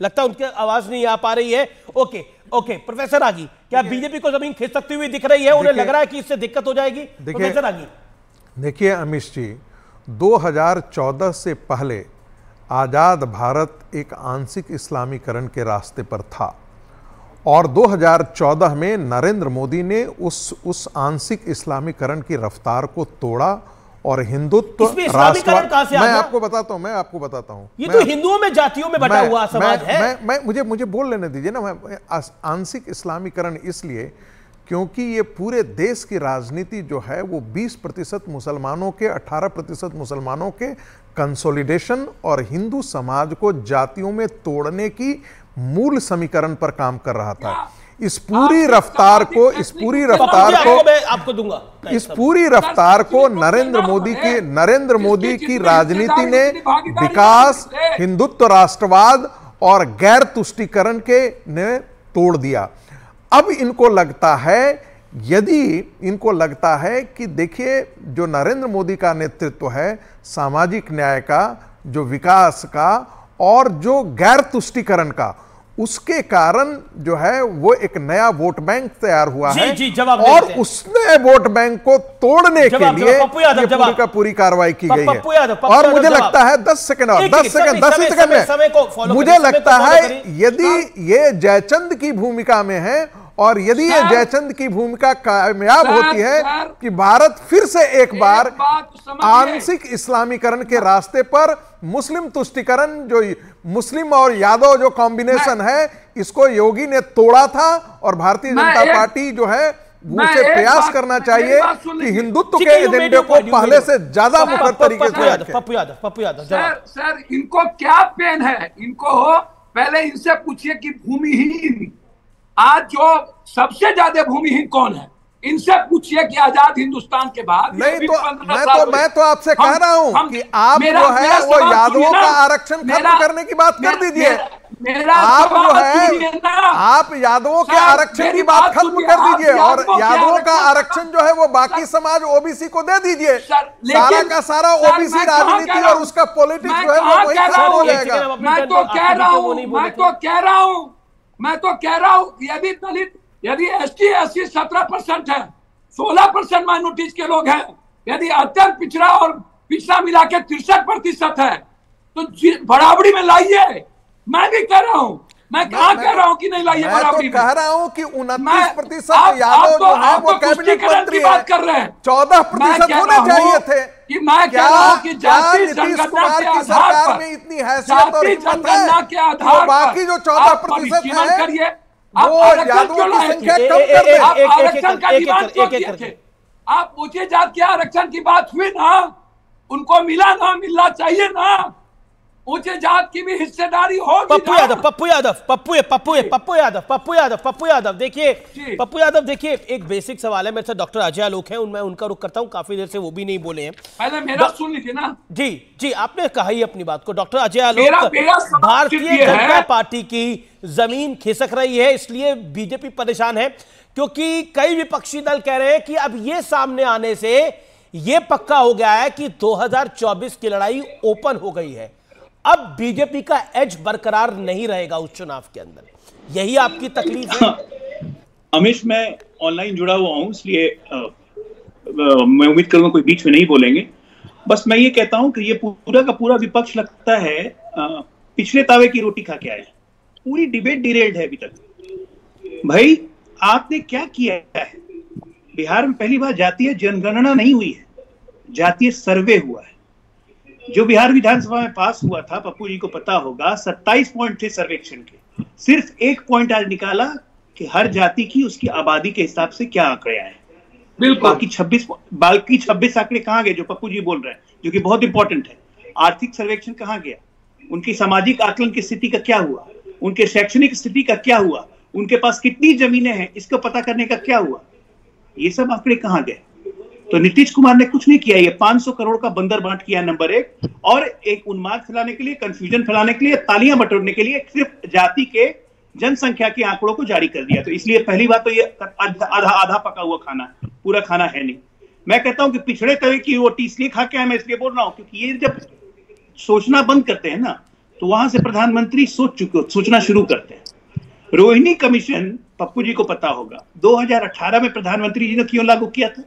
लगता है उनकी आवाज नहीं आ पा रही है। ओके ओके, प्रोफेसर आगी, क्या बीजेपी को जमीन खिसकती हुई दिख रही है? उन्हें लग रहा है कि इससे दिक्कत हो जाएगी? प्रोफेसर आगी, देखिए अमीश जी, 2014 से पहले आजाद भारत एक आंशिक इस्लामीकरण के रास्ते पर था और 2014 में नरेंद्र मोदी ने उस आंशिक इस्लामीकरण की रफ्तार को तोड़ा और हिंदुत्व राष्ट्रवाद, मैं आपको बताता हूं, ये तो हिंदुओं में, जातियों में बटा हुआ समाज है। मुझे बोल लेने दीजिए ना। मैं आंशिक इस्लामीकरण इसलिए क्योंकि ये पूरे देश की राजनीति जो है वो 20% मुसलमानों के, 18% मुसलमानों के कंसोलिडेशन और हिंदू समाज को जातियों में तोड़ने की मूल समीकरण पर काम कर रहा था। इस पूरी रफ्तार को नरेंद्र मोदी की राजनीति ने विकास, हिंदुत्व, राष्ट्रवाद और गैर तुष्टीकरण के ने तोड़ दिया। अब इनको लगता है कि देखिए, जो नरेंद्र मोदी का नेतृत्व है, सामाजिक न्याय का, जो विकास का और जो गैर तुष्टीकरण का, उसके कारण जो है वो एक नया वोट बैंक तैयार हुआ है और उसने वोट बैंक को तोड़ने के लिए पूरी कार्रवाई की गई है। और मुझे लगता है 10 सेकंड में मुझे लगता है यदि ये जयचंद की भूमिका में है और यदि ये जयचंद की भूमिका कामयाब होती है कि भारत फिर से एक बार आंशिक इस्लामीकरण के रास्ते पर, मुस्लिम तुष्टीकरण, जो मुस्लिम और यादव जो कॉम्बिनेशन है, इसको योगी ने तोड़ा था और भारतीय जनता पार्टी जो है उसे प्रयास करना चाहिए कि हिंदुत्व के एजेंडे को पहले से ज्यादा मुखर तरीके से। पप्पू यादव सर इनको क्या पेन है? इनको पहले इनसे पूछिए कि भूमिहीन, आज जो सबसे ज्यादा भूमिहीन कौन है? इनसे पूछिए कि आजाद हिंदुस्तान के बाद नहीं तो मैं तो आपसे कह रहा हूं कि आप जो है वो यादवों का आरक्षण खत्म करने की बात कर दीजिए। आप जो है आप यादवों के आरक्षण की बात खत्म कर दीजिए और यादवों का आरक्षण जो है वो बाकी समाज ओबीसी को दे दीजिए। सारा का सारा ओबीसी राजनीति और उसका पॉलिटिक्स जो है वो वही खत्म हो जाएगा। मैं तो कह रहा हूं यदि दलित, यदि एसटी एससी 17% है, 16% माइनॉरिटीज के लोग हैं, यदि अत्यंत पिछड़ा और पिछड़ा मिला के 63% है, तो बराबरी में लाइए। मैं भी कह रहा हूं, मैं कहां कह रहा हूं कि नहीं लाइए बराबरी में। कह रहा हूं कि 29% यादव जो है वो कैबिनेट मंत्री बात कर रहे हैं, 14% होने चाहिए थे। कि मैं कह रहा हूं कि जाति जनगणना के आधार पर, इतनी हैसियत और जनगणना के आधार पर बाकी जो 14% है करिए, वो यादवों की संख्या कम कर दे। आरक्षण का डिमांड क्यों किए थे? आप ऊंचे जात के आरक्षण की बात हुई ना, उनको मिलना चाहिए ना। ऊंचे जात की भी हिस्सेदारी होगी। पप्पू यादव देखिए, पप्पू यादव देखिए, एक बेसिक सवाल है मेरे से। डॉक्टर अजय आलोक है, मैं उनका रुख करता हूं, काफी देर से वो भी नहीं बोले हैं। पहले मेरा सुन लीजिए ना। जी आपने कहा ही अपनी बात को। डॉक्टर अजय आलोक, भारतीय जनता पार्टी की जमीन खिसक रही है, इसलिए बीजेपी परेशान है क्योंकि कई विपक्षी दल कह रहे हैं कि अब ये सामने आने से ये पक्का हो गया है कि 2024 की लड़ाई ओपन हो गई है। अब बीजेपी का एज बरकरार नहीं रहेगा उस चुनाव के अंदर। यही आपकी तकलीफ है? अमीश, मैं ऑनलाइन जुड़ा हुआ हूं, इसलिए मैं उम्मीद करूंगा कोई बीच में नहीं बोलेंगे। बस मैं ये कहता हूं कि ये पूरा का पूरा विपक्ष लगता है पिछले तावे की रोटी खा के आए। पूरी डिबेट डिरेल्ड है अभी तक। भाई, आपने क्या किया है? बिहार में पहली बार जातीय जनगणना नहीं हुई है, जातीय सर्वे हुआ है। जो बिहार विधानसभा में पास हुआ था, पप्पू जी को पता होगा, 27 पॉइंट थे सर्वेक्षण के, सिर्फ 1 पॉइंट आज निकाला कि हर जाति की उसकी आबादी के हिसाब से क्या आंकड़े आए। बाकी 26 आंकड़े कहां गए जो पप्पू जी बोल रहे हैं, जो कि बहुत इंपॉर्टेंट है। आर्थिक सर्वेक्षण कहां गया? उनकी सामाजिक आकलन की स्थिति का क्या हुआ? उनके शैक्षणिक स्थिति का क्या हुआ? उनके पास कितनी जमीनें हैं इसको पता करने का क्या हुआ? ये सब आंकड़े कहां गए? तो नीतीश कुमार ने कुछ नहीं किया। ये 500 करोड़ का बंदर बांट किया, नंबर 1, और एक उन्माद फैलाने के लिए, कंफ्यूजन फैलाने के लिए, तालियां बटोरने के लिए सिर्फ जाति के जनसंख्या के आंकड़ों को जारी कर दिया। तो इसलिए पहली बात तो ये आधा पका हुआ खाना, पूरा खाना है नहीं। मैं कहता हूं कि पिछड़े तवे की रोटी इसलिए खा के मैं इसलिए बोल रहा हूं क्योंकि ये जब सोचना बंद करते हैं ना, तो वहां से प्रधानमंत्री सोचना शुरू करते हैं। रोहिणी कमीशन, पप्पू जी को पता होगा, 2018 में प्रधानमंत्री जी ने क्यों लागू किया था?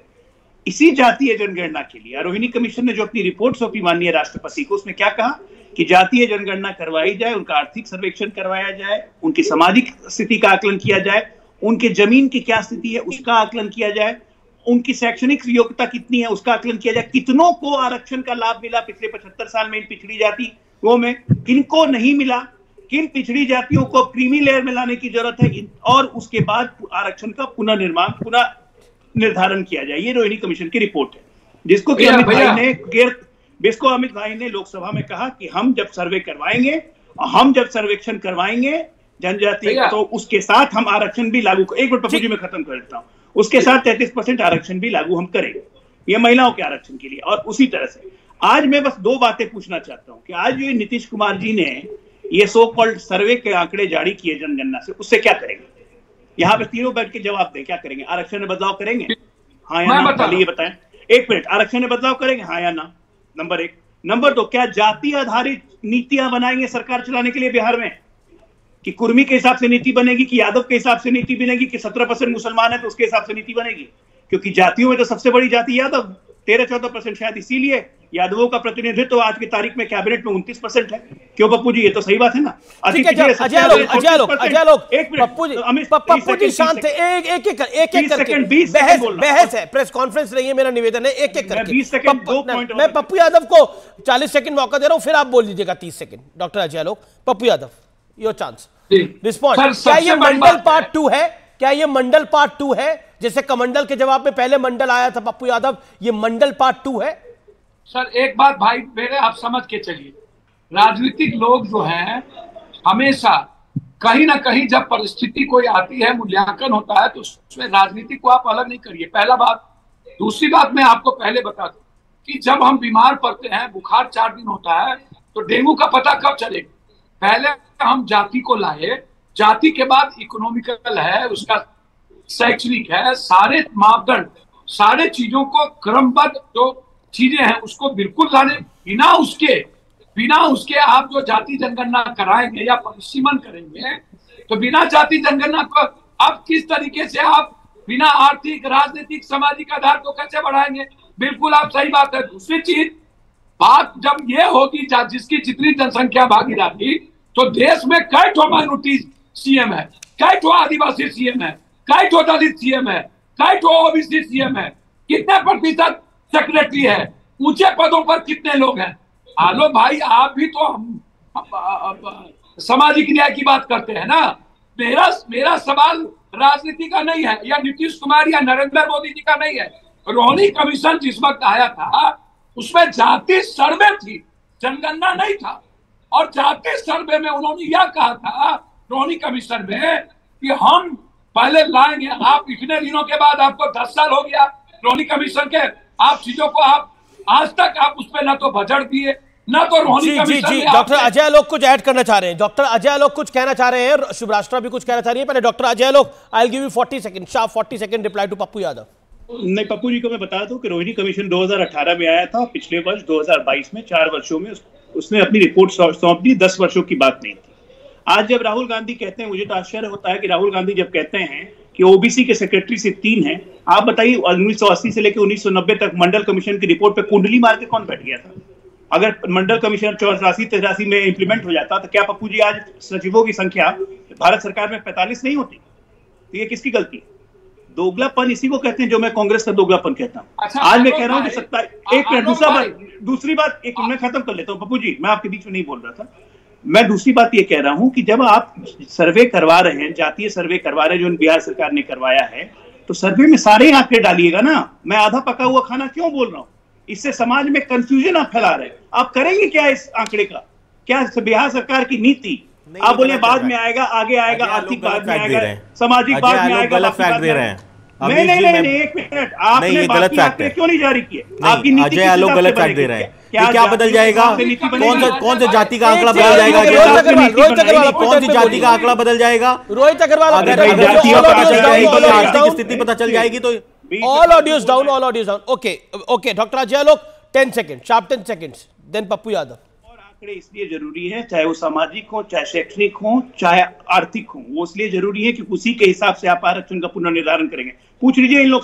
इसी जातीय जनगणना के लिए। रोहिणी कमीशन ने जो अपनी रिपोर्ट सौंपी माननीय राष्ट्रपति को, उसमें क्या कहा कि जातीय जनगणना करवाई जाए, उनका आर्थिक सर्वेक्षण करवाया जाए, उनकी सामाजिक स्थिति का आकलन किया जाए, उनके जमीन की क्या स्थिति है उसका आकलन किया जाए, उनकी शैक्षणिक योग्यता कितनी है उसका आकलन किया जाए, कितनों को आरक्षण का लाभ मिला पिछले 75 साल में इन पिछड़ी जातियों में, किनको नहीं मिला, किन पिछड़ी जातियों को क्रीमी लेयर में लाने की जरूरत है, और उसके बाद आरक्षण का पुनर्निर्माण, पुनः निर्धारण किया जाए। ये रोहिणी कमीशन की रिपोर्ट है, जिसको कि अमित भाई ने लोकसभा में कहा कि हम जब सर्वे करवाएंगे, हम जब सर्वेक्षण करवाएंगे जनजाति, तो उसके साथ हम आरक्षण भी लागू, एक मिनट पप्पू जी मैं खत्म कर देता हूं, उसके साथ 33% आरक्षण भी लागू हम करेंगे, ये महिलाओं के आरक्षण के लिए। और उसी तरह से आज मैं बस दो बातें पूछना चाहता हूं कि आज जो नीतीश कुमार जी ने ये सो कॉल्ड सर्वे के आंकड़े जारी किए जनगणना से, उससे क्या करेंगे? यहाँ पे तीनों बैठ के जवाब दें, क्या करेंगे? आरक्षण में बदलाव करेंगे, हाँ या ना? पहले ये बताएं, एक मिनट, आरक्षण में बदलाव करेंगे, हाँ या ना? नंबर एक। नंबर दो, क्या जाति आधारित नीतियां बनाएंगे सरकार चलाने के लिए बिहार में? कि कुर्मी के हिसाब से नीति बनेगी, कि यादव के हिसाब से नीति बनेगी, कि 17% मुसलमान है तो उसके हिसाब से नीति बनेगी? क्योंकि जातियों में तो सबसे बड़ी जाति यादव, 13-14% शायद, इसीलिए यादवों का प्रतिनिधित्व आज की तारीख में कैबिनेट में 29% है। क्यों पप्पू जी, ये तो सही बात है ना? पप्पू जी शांत, बहस है, प्रेस कॉन्फ्रेंस नहीं है, मेरा निवेदन है एक एक करके। मैं पप्पू यादव को 40 सेकंड मौका दे रहा हूं, फिर आप बोल लीजिएगा 30 second. Doctor Ajay Alok, Pappu Yadav, your chance, respond. क्या ये मंडल पार्ट 2 है? क्या ये मंडल पार्ट 2 है? जैसे कमंडल के जवाब में पहले मंडल आया था पप्पू यादव, ये मंडल पार्ट 2 है? सर एक बात भाई मेरे, आप समझ के चलिए, राजनीतिक लोग जो हैं हमेशा कहीं ना कहीं जब परिस्थिति कोई आती है, मूल्यांकन होता है, तो उसमें राजनीति को आप अलग नहीं करिए, पहला बात। दूसरी बात मैं आपको पहले बता दूं कि जब हम बीमार पड़ते हैं, बुखार 4 दिन होता है, तो डेंगू का पता कब चलेगा? पहले हम जाति को लाए, जाति के बाद इकोनॉमिकल है, उसका शैक्षणिक है, सारे मापदंड, सारे चीजों को क्रमबद्ध जो चीजें हैं उसको बिल्कुल लाने। बिना उसके आप जो जाति जनगणना कराएंगे या परिसीमन करेंगे, तो बिना जाति जनगणना को आप किस तरीके से आप बिना आर्थिक, राजनीतिक, सामाजिक आधार को कैसे बढ़ाएंगे? बिल्कुल आप सही बात है। दूसरी चीज, बात जब ये होगी जिसकी जितनी जनसंख्या भागीदारी, तो देश में कई ठो माइनॉरिटी सीएम है, कई ठो आदिवासी सीएम है, कई ठो दलित सीएम है, कई ठो ओबीसी सीएम है, कितने प्रतिशत सेक्रेटरी है, ऊंचे पदों पर कितने लोग हैं? आलो भाई, आप भी तो सामाजिक न्याय की बात करते हैं ना। मेरा सवाल राजनीति का नहीं है, या नीतीश कुमार या नरेंद्र मोदी जी का नहीं है। रोहिणी कमीशन जिस वक्त आया था उसमें जाति सर्वे थी, जनगणना नहीं था। और जाति सर्वे में उन्होंने यह कहा था रोहिणी कमीशन में कि हम पहले लाएंगे। आप इतने दिनों के बाद, आपको 10 साल हो गया रोहिणी कमीशन के, आप चीजों को आप आज तक आप उस पर ना तो बजट दिए, ना तो रोहिणी कमीशन। डॉक्टर अजय आलोक कुछ ऐड करना चाह रहे हैं, डॉक्टर अजय आलोक कुछ कहना चाह रहे हैं, शुभराष्ट्रा भी कुछ कहना चाह रही है। पहले doctor Ajay Alok, I will give you 40 second, sharp 40 second reply to Pappu Yadav. नहीं, पप्पू जी को मैं बता दूं कि रोहिणी कमीशन 2018 में आया था, पिछले वर्ष 2022 में 4 वर्षों में उसने अपनी रिपोर्ट सौंप दी, 10 वर्षों की बात नहीं थी। आज जब राहुल गांधी कहते हैं, मुझे तो आश्चर्य होता है कि राहुल गांधी जब कहते हैं कि ओबीसी के सेक्रेटरी सिर्फ 3 हैं, आप बताइए 1980 से लेकर 1990 तक मंडल कमीशन की रिपोर्ट पे कुंडली मार के कौन बैठ गया था? अगर मंडल कमीशन 84-83 में इंप्लीमेंट हो जाता तो क्या पप्पू जी आज सचिवों की संख्या भारत सरकार में 45 नहीं होती? तो ये किसकी गलती? दोगलापन इसी को कहते हैं जो मैं कांग्रेस का दोगलापन कहता हूँ। अच्छा, आज मैं कह रहा हूँ कि सत्ता, एक मिनट, दूसरी बात एक मैं खत्म कर लेता हूँ पप्पू जी, मैं आपके बीच में नहीं बोल रहा था। मैं दूसरी बात ये कह रहा हूं कि जब आप सर्वे करवा रहे हैं, जातीय सर्वे करवा रहे हैं जो बिहार सरकार ने करवाया है, तो सर्वे में सारे आंकड़े डालिएगा ना। मैं आधा पका हुआ खाना क्यों बोल रहा हूं? इससे समाज में कंफ्यूजन आप फैला रहे हैं। आप करेंगे क्या इस आंकड़े का? क्या बिहार सरकार की नीति? आप बोले बाद में आएगा, आगे आएगा, आर्थिक बाद में आएगा, सामाजिक बाद में आएगा। गलत फैक्ट दे रहे हैं। नहीं, एक मिनट, आपने बाकी आंकड़े क्यों नहीं जारी किए? आपकी नीति अजय आलोक गलत फैक्ट दे रहे हैं। क्या बदल जाएगा? कौन से जाति का आंकड़ा बदल जाएगा? कौन सी जाति का आंकड़ा बदल जाएगा? रोहित अग्रवाल, अगर आर्थिक स्थिति पता चल जाएगी तो all audios down, okay doctor Ajay Alok 10 second, sharp 10 seconds, then Pappu Yadav. आंकड़े इसलिए जरूरी है, चाहे वो सामाजिक हो, चाहे शैक्षणिक हो, चाहे आर्थिक हो, वो इसलिए जरूरी है कि उसी के हिसाब से आप आरक्षण का पुनर्निर्धारण करेंगे। पूछ लीजिए इन लोग